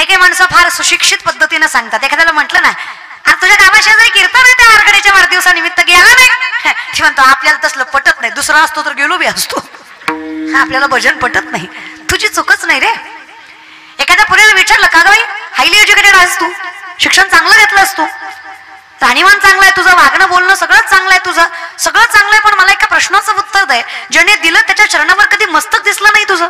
काही माणसं फार सुशिक्षित पद्धतीने सांगतात. एखाद्याला म्हटलं ना, तुझ्या गावाशेजारी कीर्तन आहे त्या आरगड्याच्या वाढदिवसानिमित्त गेला नाही, ती म्हणतो आपल्याला तसलं पटत नाही, दुसरा असतो तर गेलो बी असतो, आपल्याला भजन पटत नाही. तुझी चूकच नाही रे. एखाद्या पुरीला विचारलं, का गं बाई हायली एज्युकेटेड आहेस तू, शिक्षण चांगलं घेतलंस तू, राहणीमान चांगलं आहे तुझं, वागणं बोलणं सगळंच चांगलं आहे तुझं, सगळं चांगलं आहे, पण मला एका प्रश्नाचं उत्तर दे, ज्याने दिलं त्याच्या चरणावर कधी मस्तक दिसलं नाही तुझं,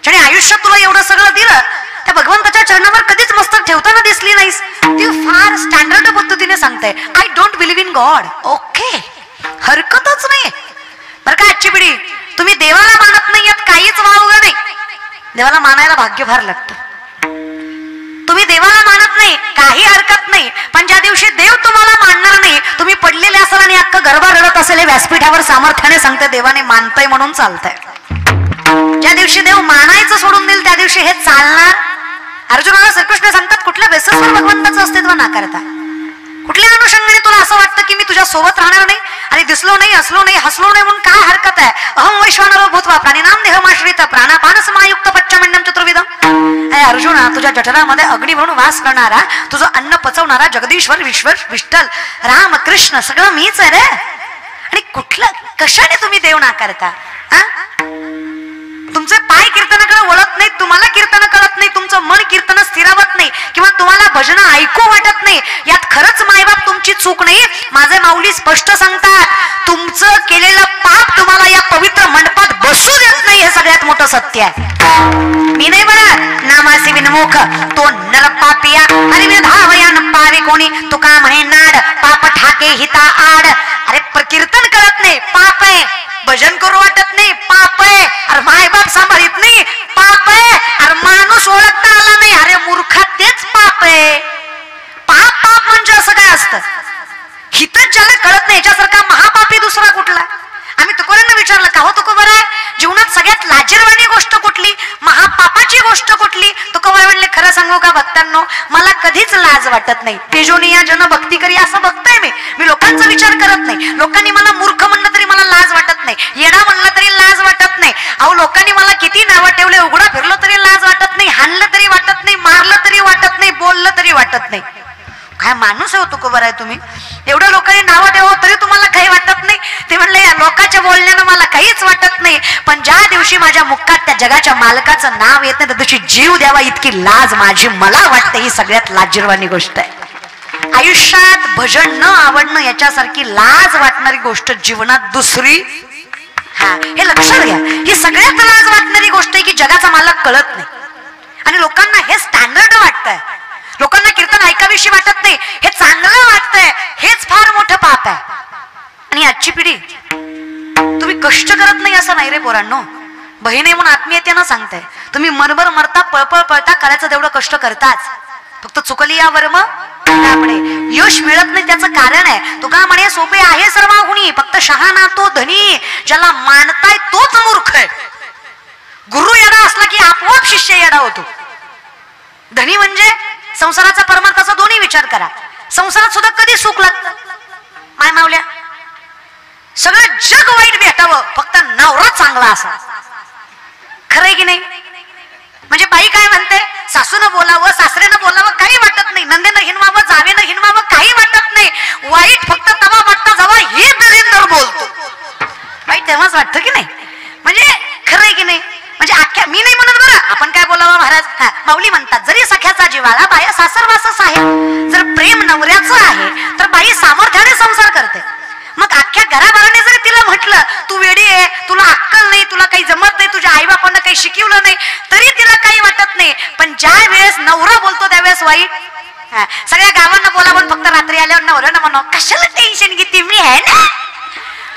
ज्याने आयुष्यात तुला एवढं सगळं दिलं त्या भगवंताच्या चरणावर कधीच मस्तक ठेवताना दिसली नाहीस. ती फार स्टँडर्ड पद्धतीने सांगते, I don't believe in God. Okay, हरकतच नाही बरं का. आजची पिढी तुम्ही देवाला मानत नाही यात काहीच वावगं नाही. देवाला मानायला भाग्य फार लागतं. तुम्ही देवाला मानत नाही काही हरकत नाही, पण ज्या दिवशी देव तुम्हाला मानणार नाही, तुम्ही पडलेले असाल आणि अख्खं गरबा रडत असेल, हे व्यासपीठावर सामर्थ्याने सांगते देवाने मानतंय म्हणून चालतंय. ज्या दिवशी देव मानायचं सोडून देईल त्या दिवशी हे चालणार. अर्जुनाला श्रीकृष्ण सांगतात, कुठल्या बेसिसवर भगवंताचं अस्तित्व नाकारता, कुठल्या अनुषंगाने तुला असं वाटतं की मी तुझ्या सोबत राहणार नाही आणि दिसलो नाही, असलो नाही, हसलो नाही म्हणून काय हरकत आहे. अहम वैश्वानरो भूत्वा प्राणिनाम देहमाश्रित प्राणापान समायुक्त पच्चमंडम चतुर्विधम. अर्जुना, तुझ्या जठरामध्ये अग्नी म्हणून वास करणारा, तुझं अन्न पचवणारा जगदीश्वर विश्वर विठ्ठल राम कृष्ण सगळं मीच आहे रे. आणि कुठलं कशाने तुम्ही देव नाकारता? तुमचे पाय कीर्तनाकडे वळत नाही, तुम्हाला कीर्तन कळत नाही, तुमचं मन कीर्तन स्थिरावत नाही, किंवा तुम्हाला भजन ऐकू वाटत नाही. यात खरंच मायबाप तुमची चूक नाही. माझे माऊली स्पष्ट सांगतात, तुमचं केलेलं पाप तुम्हाला या पवित्र मंडपात बसू देत नाही, हे सगळ्यात मोठं सत्य आहे. मी नाही म्हणत नामासी विनमुख तो नर पापिया हरिवे धावया न पावे कोणी, तुका म्हणे नाड पाप ठाके हिता आड. अरे कीर्तन कळत नाही, पाप आहे. भजन करू वाटत नाही, पाप आहे. अरे मायबाप सांभाळत नाही, पाप आहे. अरे माणूस ओळखता आला नाही, अरे मूर्खा तेच पाप आहे. पाप पाप म्हणजे असं काय असतं, हितच ज्याला कळत नाही याच्यासारखा महापापी दुसरा कुठला. आम्ही तुकोबांना विचारलं, का हो तुकोबा, जीवनात सगळ्यात लाजिरवाणी गोष्ट कुठली, महापापाची गोष्ट कुठली? तुकोबा म्हणले, खरं सांगू का भक्तांनो, मला कधीच लाज वाटत नाही. तेजोनिया जन भक्ती करी असं बघताय मी लोकांचा विचार करत नाही. लोकांनी मला मूर्ख म्हणलं तरी मला लाज वाटत नाही, येडा म्हणलं तरी लाज वाटत नाही. अहो, लोकांनी मला किती नावं ठेवले, उघडा फिरलो तरी लाज वाटत नाही, हाणलं तरी वाटत नाही, मारलं तरी वाटत नाही, बोललं तरी वाटत नाही. काय माणूस आहे तुकोबर आहे तुम्ही? एवढ्या लोकांनी नावं ठेवा तरी तुम्हाला काही वाटत नाही. ते म्हणले, या लोकांच्या बोलण्यानं मला काहीच वाटत नाही, पण ज्या दिवशी माझ्या मुखात त्या जगाच्या मालकाचं नाव येत नाही त्या दिवशी जीव द्यावा इतकी लाज माझी मला वाटते. ही सगळ्यात लाजिरवाणी गोष्ट आहे. आयुष्यात भजन न आवडणं याच्यासारखी लाज वाटणारी गोष्ट जीवनात दुसरी. हे लक्षात घ्या, ही सगळ्यात लाज वाटणारी गोष्ट आहे की जगाचा मालक कळत नाही आणि लोकांना हे स्टँडर्ड वाटतंय. लोकांना कीर्तन ऐकाविषयी वाटत नाही, हे चांगलं वाटतंय, हेच फार मोठं पाप आहे. आणि आजची पिढी तुम्ही कष्ट करत नाही असं नाही रे पोरांनो. बहिणी म्हणून आत्मीयतेनं सांगताय, तुम्ही मनभर मरता, पळपळ पळता, करायचं तेवढं कष्ट करताच. फक्त चुकली या वर्म आपणे यश मिळत नाही त्याचं कारण आहे. तुका म्हणे, सोपे आहे सर्वाहुनी फक्त शहाणा तो धनी, ज्याला मानताय तोच मूर्ख आहे. गुरु येडा असला की आपोआप शिष्य येडा होतो. धनी म्हणजे संसाराचा परमार्थाचा दोन्ही विचार करा. संसारात सुद्धा कधी सुख लागतं माय मावल्या, सगळं जग वाईट भेटावं, फक्त नवरा चांगला असा. खरंय की नाही? म्हणजे बाई काय म्हणते, सासूनं बोलावं, सासऱ्यानं बोलावं काही वाटत नाही, नंदेनं हिनवावं, जावेनं हिनवावं काही वाटत नाही. वाईट फक्त तवा वाटतं जेव्हा हे दलिंदर बोलतो, वाईट तेव्हाच वाटतं की नाही? म्हणजे खरंय की नाही? म्हणजे अख्ख्या मी नाही म्हणत बरं, आपण काय बोलावं महाराज, माऊली म्हणतात, जरी सख्याचा जिव्हाळा बाया सासरवासच आहे, जर प्रेम नवऱ्याचं आहे तर बाई सामर्थ्याने संसार करते. मग अख्ख्या घराबाराने जरी तिला म्हटलं तू वेडी आहे, तुला अक्कल नाही, तुला काही जमत नाही, तुझ्या आई बापांना काही शिकवलं नाही, तरी तिला काही वाटत नाही. पण ज्या वेळेस नवरा बोलतो त्यावेळेस वाईट. सगळ्या गावांना बोलावून फक्त रात्री आल्यावर नवऱ्यानं म्हणा, कशाला टेन्शन घेते, मी आहे ना.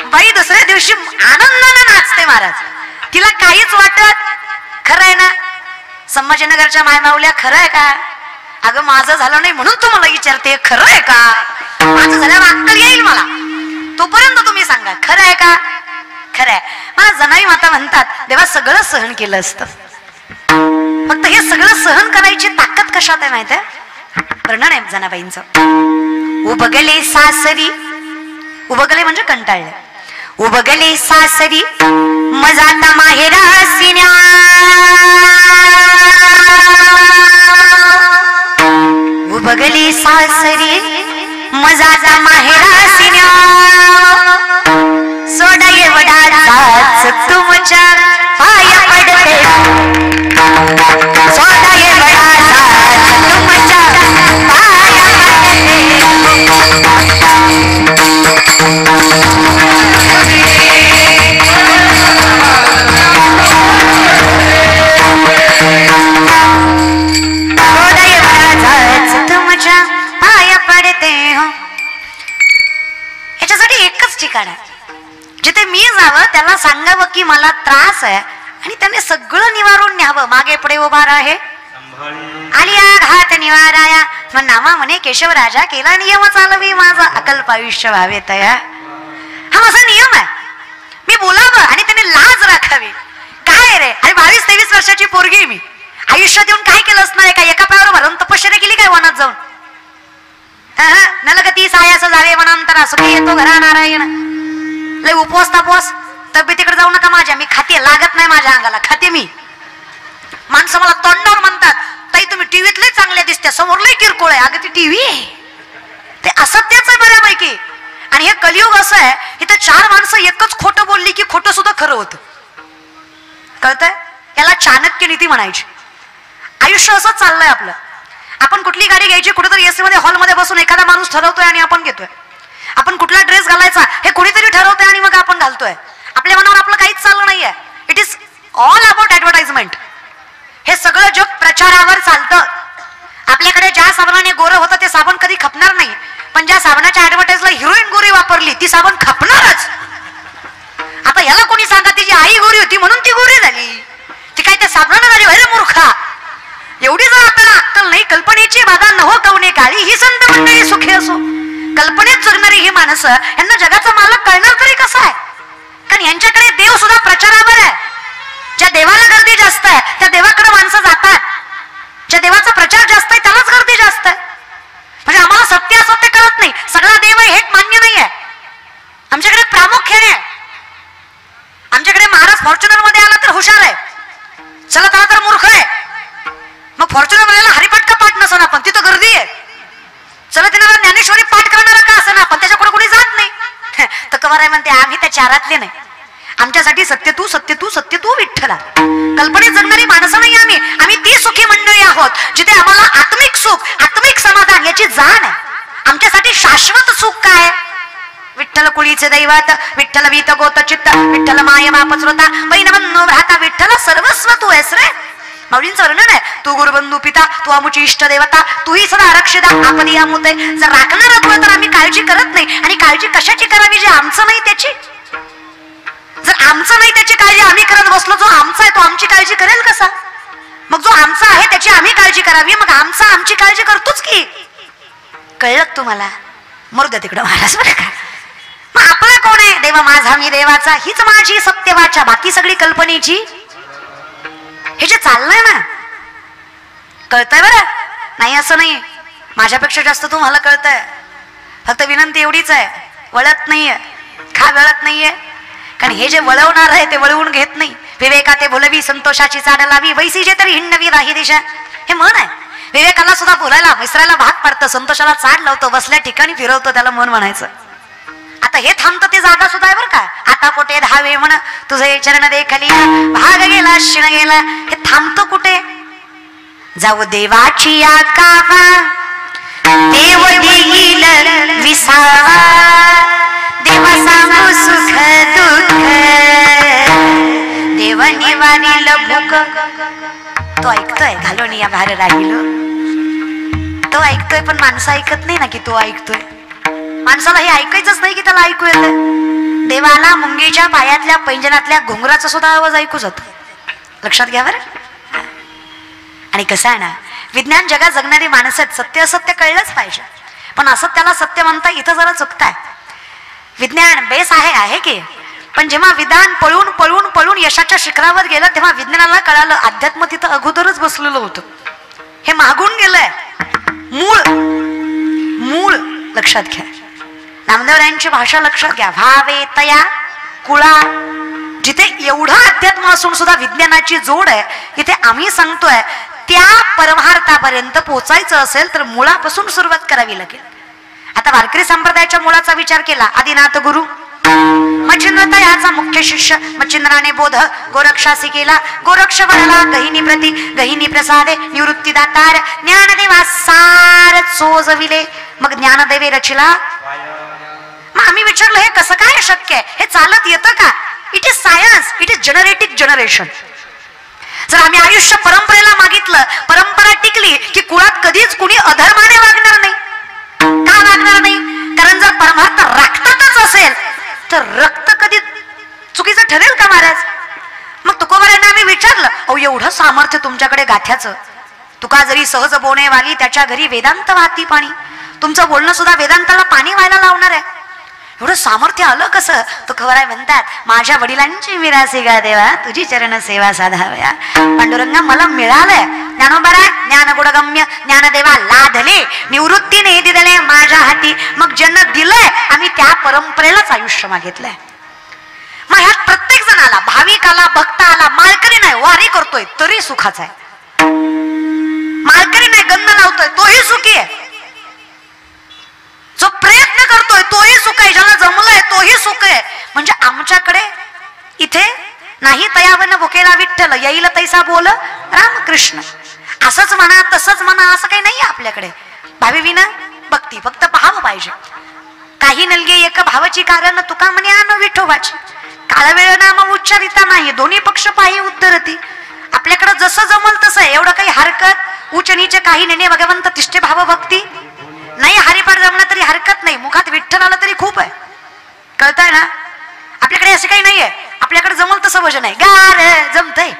बाई दुसऱ्या दिवशी आनंदाने नाचते महाराज, तिला काहीच वाटत. खरं आहे ना संभाजीनगरच्या मायमावल्या, खरं आहे का? अगं माझं झालं नाही म्हणून तुम्हाला विचारते, खरं आहे का? माझं झाल्यावर अक्कल येईल मला, तोपर्यंत तुम्ही सांगा खरं आहे का? खरं आहे. मला जनाई माता म्हणतात, देवा सगळं सहन केलं असतं, फक्त हे सगळं सहन करायची ताकद कशात आहे माहित आहे? वर्णन आहे जनाबाईंचं. उबगले सासरी, उबगले म्हणजे कंटाळले, उबगले सासरी मजाता माहेरा सिन्या, की मला त्रास आहे आणि त्याने सगळं निवारून न्यावं. मागे पुढे उभा राहे आली घात निवाराया, मग नामा म्हणे केशव राजा केला नियम चालवी माझा अकल्प आयुष्य व्हावे तया. हा माझा नियम आहे, मी बोलावं आणि त्याने लाज राखावी. काय रे, आणि 22-23 वर्षाची पोरगी मी, आयुष्यात येऊन काय केलं असणार आहे? काय एका पायावर भरून तपश्चर्या केली काय वनात जाऊन? नलगती सायास जावे वनांतरा सुखी येतो घरा नारायण. लय उपवास तापवास तब्येतीकडे जाऊ नका माझ्या, मी खाते, लागत नाही माझ्या अंगाला, खाते मी. माणसं मला तोंडावर म्हणतात ताई तुम्ही टीव्हीत लय चांगल्या दिसत्या, समोर लय किरकोळ आहे. अगं ती टीव्ही आहे, ते असत्याच आहे बऱ्यापैकी. आणि हे कलियुग असं आहे, इथं 4 माणसं एकच खोटं बोलली की खोटं सुद्धा खरं होतं. कळतंय? याला चाणक्य नीती म्हणायची. आयुष्य असंच चाललंय आपलं. आपण कुठली गाडी घ्यायची, कुठेतरी एसी मध्ये हॉलमध्ये बसून एखादा माणूस ठरवतोय आणि आपण घेतोय. आपण कुठला ड्रेस घालायचा हे कोणीतरी ठरवतोय आणि मग आपण घालतोय. आपल्या मनावर आपलं काहीच चाललं नाहीये. It is all about advertisement. हे सगळं जग प्रचारावर चालतं. आपल्याकडे ज्या साबणाने गोरं होतं ते साबण कधी खपणार नाही, पण ज्या साबणाच्या ऍडव्हर्टाइजला हिरोईन गोरी वापरली ती साबण खपणारच. आता याला कोणी सांगा तिची आई गोरी होती म्हणून ती गोरी झाली, ती काय त्या साबणानं झाली व्हायला मूर्खा. एवढी जर आपल्याला अक्कल नाही, कल्पनेची बाधा न हो कवने काळी ही संत मंडळी सुखी असो. कल्पनेत जगणारी ही माणसं यांना जगाचा मालक कळणार तरी कसा आहे? कारण यांच्याकडे देव सुद्धा प्रचारावर आहे. ज्या देवाला गर्दी जास्त आहे त्या देवाकडे माणसं जातात, ज्या देवाचा प्रचार जास्त आहे त्यालाच गर्दी जास्त आहे. म्हणजे आम्हाला सत्य असत्य कळत नाही, सगळा देव आहे हे मान्य नाही आहे. आमच्याकडे प्रामुख्याने आहे. आमच्याकडे महाराज फॉर्च्युनर मध्ये आला तर हुशार आहे, चला त्याला तर मूर्ख आहे. मग फॉर्च्युनर मध्ये हरिपाठ का पाठ नसं आपण, तिथं गर्दी आहे. चला तिला ज्ञानेश्वरी पाठ करणार का असं ना, पण त्याच्याकडे कोणी जात नाही. तर कवर आहे म्हणते आम्ही त्या 4 नाही, आमच्यासाठी सत्य तू सत्य तू सत्य तू विठ्ठला. कल्पनेत जगणारी माणसं नाही आम्ही. आम्ही ती सुखी मंडळी आहोत जिथे आम्हाला आत्मिक सुख, आत्मिक समाधान याची जाण आहे. आमच्यासाठी शाश्वत सुख काय? विठ्ठल कुळीचे दैवत, विठ्ठल वीत गोत चित्त, विठ्ठल माय बाप श्रोता, बहिणबंधू भ्राता, विठ्ठल सर्वस्व तू आहेस रे. माऊलींचं वर्णन आहे, तू गुरुबंधू पिता, तू आमुची इष्ट देवता, तूही सदा आरक्षिता आपदी आमुते. जर राखणार असलं तर आम्ही काळजी करत नाही. आणि काळजी कशाची करावी जे आमचं नाही त्याची? जर आमचं नाही त्याची काळजी आम्ही करत बसलो, जो आमचा आहे तो आमची काळजी करेल कसा? मग जो आमचा आहे त्याची आम्ही काळजी करावी, मग आमचा आमची काळजी करतोच की. कळलं तुम्हाला? मरू द्या तिकडं महाराज बरं का. मग आपला कोण आहे? देवा माझा मी देवाचा, हीच माझी सत्यवाचा, बाकी सगळी कल्पनेची. हे जे चाललंय ना, कळतंय बरं? नाही असं नाही, माझ्यापेक्षा जास्त तुम्हाला कळतंय. फक्त विनंती एवढीच आहे, वळत नाहीये. का वळत नाहीये? कारण हे जे वळवणार आहे ते वळवून घेत नाही. विवेका ते बोलवी संतोषाची चाड लावी, वैसी जे तरी हिंडवी राही दिशा. हे मन आहे. विवेकाला सुद्धा बोलायला विसरायला भाग पडतं, संतोषाला चाड लावतो, बसल्या ठिकाणी फिरवतो, त्याला मन म्हणायचं. आता हे थांबतं ते जागा सुद्धा आहे बरं का. आता कुठे धावे म्हण तुझे चरण देखली, भाग गेला शिण गेला. हे थांबतं कुठे? जाऊ देवाची आकावा, देव देईल विसावा, देवा सांगू सुख दुःख, देव निवारील भूक. तो ऐकतोय घालून या बाहेर राहिलो, तो ऐकतोय, पण माणसं ऐकत नाही ना की तो ऐकतोय. माणसाला हे ऐकायचंच नाही की त्याला ऐकू येतं. देवाला मुंगीच्या पायातल्या पैंजनातल्या घुंगराचा सुद्धा आवाज ऐकू जातो. लक्षात घ्या बरं. आणि कसं आहे ना, विज्ञान जगात जगणारी माणसं सत्य असत्य कळलंच पाहिजे, पण असत्याला सत्य म्हणता इथं जरा चुकताय. विज्ञान बेस आहे की, पण जेव्हा विधान पळून पळून पळून यशाच्या शिखरावर गेलं तेव्हा विज्ञानाला कळालं अध्यात्म तिथं अगोदरच बसलेलं होतं. हे मागून गेलंय. मूळ मूळ लक्षात घ्या. नामदेवरायांची भाषा लक्षात घ्या. भावे तया कुळा. जिथे एवढं अध्यात्म असून सुद्धा विज्ञानाची जोड आहे, तिथे आम्ही सांगतोय त्या परमार्थापर्यंत पोचायचं असेल तर मुळापासून सुरुवात करावी लागेल. आता वारकरी संप्रदायाच्या मुळाचा विचार केला. आदिनाथ गुरु, मच्छिंद्र याचा मुख्य शिष्य, मच्छिंद्राने बोध गोरक्षासी केला, गोरक्ष वळला गहिनी प्रती, गहिनी प्रसादे निवृत्ती दातार, ज्ञानदेवा सार चोजविले, मग ज्ञानदेवे रचिला. मग आम्ही विचारलं हे कसं काय शक्य आहे? हे चालत येतं का? It is science, it is genetic generation. जर आम्ही आयुष्य परंपरेला मागितलं, परंपरा टिकली की कुळात कधीच कुणी अधर्माने वागणार नाही. का वागणार नाही? कारण जर परमार्थ राखतातच असेल तर रक्त कधी चुकीचं ठरेल का महाराज? विचारलं, अहो एवढं सामर्थ्य तुमच्याकडे गाथ्याचं, तुका जरी सहज बोणे वाली त्याच्या घरी वेदांत वाहती पाणी. तुमचं बोलणं सुद्धा वेदांताला पाणी व्हायला लावणार आहे. एवढं सामर्थ्य आलं कसं? तुकोबाराय म्हणतात, माझ्या वडिलांची मिरासी गा देवा, तुझी चरण सेवा साधाव्या. पांडुरंगा मला मिळालंय. ज्ञानोबाराय ज्ञान गुणगम्य ज्ञानदेवा लाधले, निवृत्तीने दिले माझ्या हाती. मग ज्यांना दिलंय आम्ही त्या परंपरेलाच आयुष्य मागितलंय. मग ह्यात प्रत्येक जण आला, भाविक आला, भक्त आला, माळकरी नाही वारी करतोय तरी सुखाचा आहे, माळकरी नाही गंध लावतोय तोही सुखी आहे, जो प्रयत्न करतोय तोही सुख आहे, ज्याला जमलंय तोही सुख आहे. म्हणजे आमच्याकडे इथे नाही तयावन भुकेला विठ्ठल, येईल तैसा बोल रामकृष्ण. असंच म्हणा तसंच म्हणा असं काही नाही आपल्याकडे. भावीविना भक्ती, फक्त भाव पाहिजे. काही नलगे एक भावाची कारण तुका म्हणे आण विठोबाची. काळवेळ नाम उच्चारिता नाही, दोन्ही पक्ष पायी उद्धरती. आपल्याकडे जसं जमल तसं, एवढं काही हरकत उच्च नीच काही नेणे भगवंत तिष्ठे भाव भक्ती. नाही हरिपाठ जमला तरी हरकत नाही, मुखात विठ्ठल आलं तरी खूप आहे. कळतंय ना? आपल्याकडे असं काही नाहीये, आपल्याकडे जमल तसं भजन आहे. गार जमतय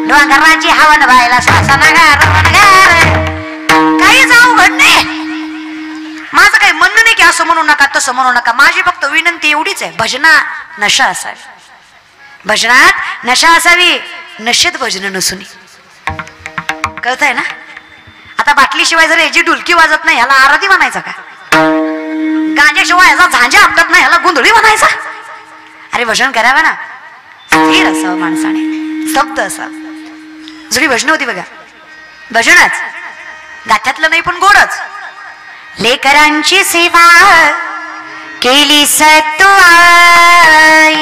डोंगराची हवन व्हायला सासना गार काही जाऊ घडणे. माझं काही म्हणणं नाही की असं म्हणू नका तसं म्हणू नका. माझी फक्त विनंती एवढीच आहे, भजनात नशा असावी, भजनात नशा असावी, नशेत भजन नसुनी. कळतंय ना? आता बाटलीशिवाय जर याची ढुलकी वाजत नाही ह्याला आरती म्हणायचा का? गांजाशिवाय याचा झांजा आपटत नाही ह्याला गोंधळी म्हणायचा? अरे भजन करावं ना, स्थिर असावं माणसाने, स्तब्ध असावं. जुनी भजन होती बघा, भजनच गाथ्यातलं नाही पण गोडच. लेकरांची सेवा केली सत्वाई,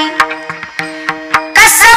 कसं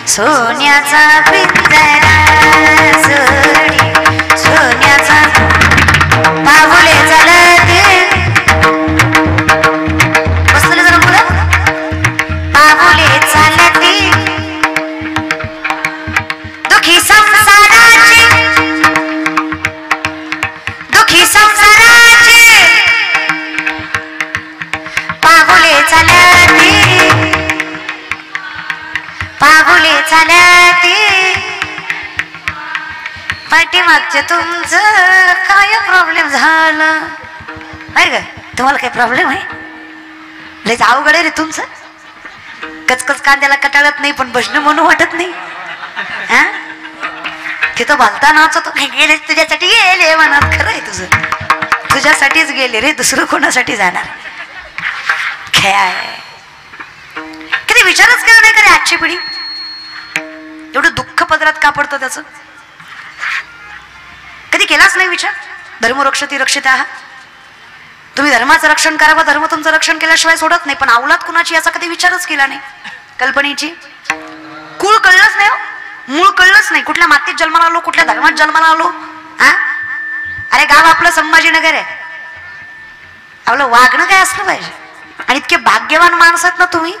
सोन्याचा पिंजरा सोडी, सोन्याचा बाबुले चालते बसले जरा मुलं, बाबुले चालते दुखी संसाराचे, दुखी संसाराचे बाबुले चालते, बाबुले चालते. पाठीमागचे तुमचं काय प्रॉब्लेम झालं आहे का? तुम्हाला काय प्रॉब्लेम आहे? लयच अवघड आहे रे तुमचं. कचकच कांद्याला कटाळत नाही पण भजन म्हणू वाटत नाही. हा तिथं भलता नाचतो गेले तुझ्यासाठी गेले मनात. खरं आहे तुझं, तुझ्यासाठीच गेले रे, दुसरं कोणासाठी जाणार? काय कधी विचारच केला नाही का रे आजची पिढी? एवढं दुःख पदरात का पडतं त्याचं? कधी केलाच नाही विचार? धर्म रक्षती रक्षित आहात तुम्ही, धर्माचं रक्षण करावं, धर्म तुमचं रक्षण केल्याशिवाय सोडत नाही. पण अवलाद कुणाची याचा कधी विचारच केला नाही. कल्पनेची कुळ कळलंच नाही, मूळ कळलंच नाही. कुठल्या मातीत जन्माला आलो, कुठल्या धर्मात जन्माला आलो. हा अरे गाव आपलं संभाजीनगर आहे, आपलं वागणं काय असलं पाहिजे. आणि इतके भाग्यवान माणसं आहेत ना तुम्ही.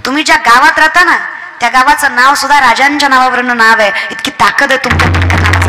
तुम्ही ज्या गावात राहता ना त्या गावाचं नाव सुद्धा राजांच्या नावावरून नाव आहे. इतकी ताकद आहे तुमच्या